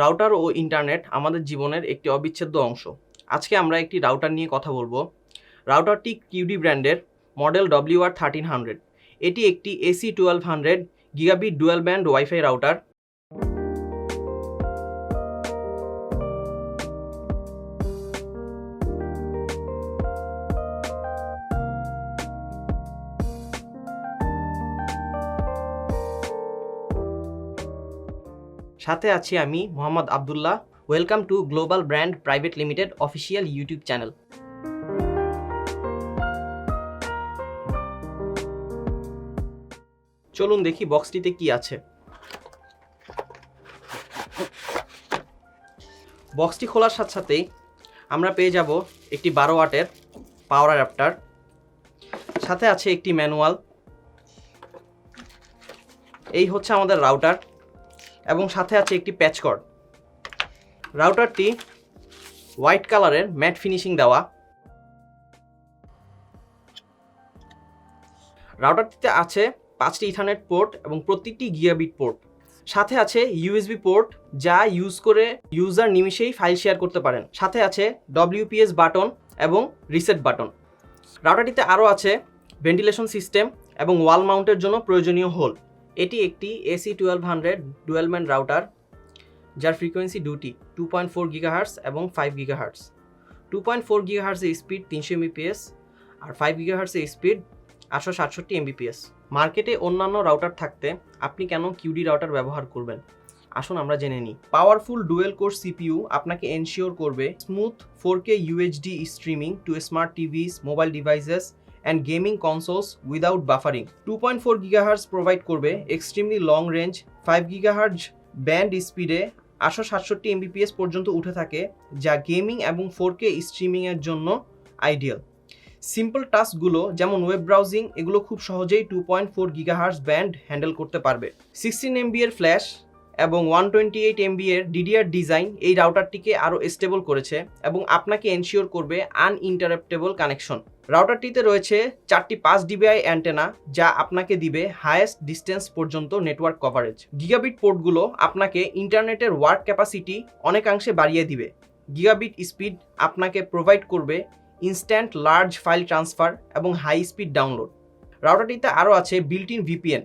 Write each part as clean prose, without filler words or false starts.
Router ও internet আমাদের জীবনের একটি অবিচ্ছেদ্য অংশ। আজকে আমরা একটি রাউটার নিয়ে কথা বলবো। রাউটারটি কিউডি ব্র্যান্ডের, মডেল WR1300। এটি একটি AC1200 gigabit dual band wifi router. সাথে আছি আমি Mohammad Abdullah. Welcome to global brand private limited official YouTube channel. চলুন দেখি বক্সটিতে কি আছে। বক্সটি খোলার সাথে সাথেই আমরা পেয়ে যাব একটি 12 ওয়াটের পাওয়ার অ্যাডাপ্টার, সাথে আছে একটি ম্যানুয়াল। এই হচ্ছে আমাদের রাউটার এবং সাথে আছে একটি প্যাচ কর্ড। রাউটারটি হোয়াইট কালারের ম্যাট ফিনিশিং দেওয়া। রাউটারটিতে আছে 5টি ইথারনেট পোর্ট এবং প্রত্যেকটি গিগাবিট পোর্ট। সাথে আছে ইউএসবি পোর্ট, যা ইউজ করে ইউজার নিমিষেই ফাইল শেয়ার করতে পারেন। সাথে আছে WPS বাটন এবং রিসেট বাটন। রাউটারটিতে আরও আছে ভেন্টিলেশন সিস্টেম এবং ওয়াল মাউন্টের জন্য প্রয়োজনীয় হোল। এটি একটি AC1200 ডুয়াল ব্যান্ড রাউটার, যার ফ্রিকোয়েন্সি দুটি, 2.4 GHz এবং 5 GHz। 2.4 GHz এর স্পিড 300 Mbps আর 5 GHz এর স্পিড 867 Mbps। মার্কেটে অন্যান্য রাউটার থাকতে আপনি কেন কিউডি রাউটার ব্যবহার করবেন, আসুন আমরা জেনে নিই। পাওয়ারফুল ডুয়েল কোর CPU আপনাকে এনশিওর করবে smooth 4K UHD streaming to smart TVs, mobile devices and gaming consoles without buffering. 2.4 GHz provide করবে extremely long range. 5 GHz band স্পিডে 867 Mbps পর্যন্ত উঠে থাকে, যা গেমিং এবং 4K স্ট্রিমিংয়ের জন্য আইডিয়াল। সিম্পল টাস্কগুলো যেমন ওয়েব ব্রাউজিং, এগুলো খুব সহজেই 2.4 GHz ব্যান্ড হ্যান্ডেল করতে পারবে। 16 MB এর ফ্ল্যাশ এবং 128 MB এর DDR ডিজাইন এই রাউটারটিকে আরও স্টেবল করেছে এবং আপনাকে এনশিওর করবে আনইন্টারাপ্টেবল কানেকশন। রাউটারটিতে রয়েছে 4টি 5 dBi অ্যান্টেনা, যা আপনাকে দিবে হাইয়েস্ট ডিস্টেন্স পর্যন্ত নেটওয়ার্ক কভারেজ। গিগাবিট পোর্টগুলো আপনাকে ইন্টারনেটের ওয়ার্ক ক্যাপাসিটি অনেকাংশে বাড়িয়ে দিবে। গিগাবিট স্পিড আপনাকে প্রোভাইড করবে ইনস্ট্যান্ট লার্জ ফাইল ট্রান্সফার এবং হাই স্পিড ডাউনলোড। রাউটারটিতে আরও আছে বিল্ট ইন VPN,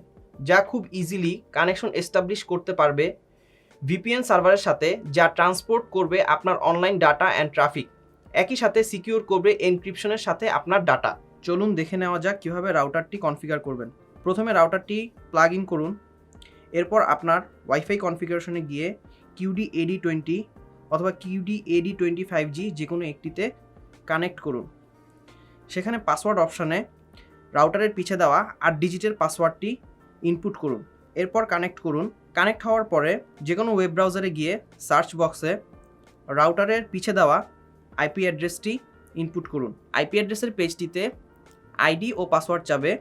যা খুব ইজিলি কানেকশন এস্টাবলিশ করতে পারবে VPN সার্ভারের সাথে, যা ট্রান্সপোর্ট করবে আপনার অনলাইন ডাটা অ্যান্ড ট্রাফিক। একই সাথে সিকিউর করবে এনক্রিপশনের সাথে আপনার ডাটা। চলুন দেখে নেওয়া যাক কীভাবে রাউটারটি কনফিগার করবেন। প্রথমে রাউটারটি প্লাগ ইন করুন। এরপর আপনার ওয়াইফাই কনফিগারেশনে গিয়ে QD AD20 অথবা QD AD25G যে কোনো একটিতে কানেক্ট করুন। সেখানে পাসওয়ার্ড অপশানে রাউটারের পিছে দেওয়া 8 ডিজিটের পাসওয়ার্ডটি ইনপুট করুন। এরপর কানেক্ট করুন। কানেক্ট হওয়ার পরে যে কোনো ওয়েব ব্রাউজারে গিয়ে সার্চ বক্সে রাউটারের পিছে দেওয়া IP অ্যাড্রেসটি ইনপুট করুন। IP অ্যাড্রেসের পেজটিতে আইডি ও পাসওয়ার্ড চাবে,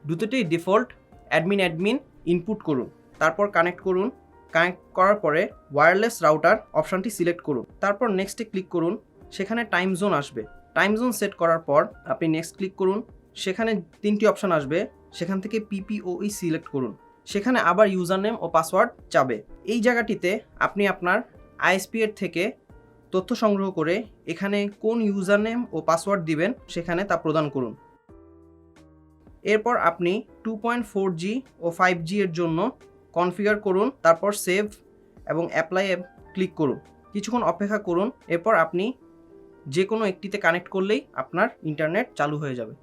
দুটোতেই ডিফল্ট অ্যাডমিন ইনপুট করুন। তারপর কানেক্ট করুন। কানেক্ট করার পরে ওয়্যারলেস রাউটার অপশানটি সিলেক্ট করুন। তারপর নেক্সটে ক্লিক করুন। সেখানে টাইম জোন আসবে। টাইম জোন সেট করার পর আপনি নেক্সট ক্লিক করুন। সেখানে 3টি অপশান আসবে, সেখান থেকে PPOE সিলেক্ট করুন। সেখানে আবার ইউজার নেম ও পাসওয়ার্ড চাবে। এই জায়গাটিতে আপনি আপনার ISP এর থেকে তথ্য সংগ্রহ করে এখানে কোন ইউজার নেম ও পাসওয়ার্ড দিবেন সেখানে তা প্রদান করুন। এরপর আপনি 2.4G ও 5G এর জন্য কনফিগার করুন। তারপর সেভ এবং অ্যাপ্লাই ক্লিক করুন। কিছুক্ষণ অপেক্ষা করুন। এরপর আপনি যে কোনো একটিতে কানেক্ট করলেই আপনার ইন্টারনেট চালু হয়ে যাবে।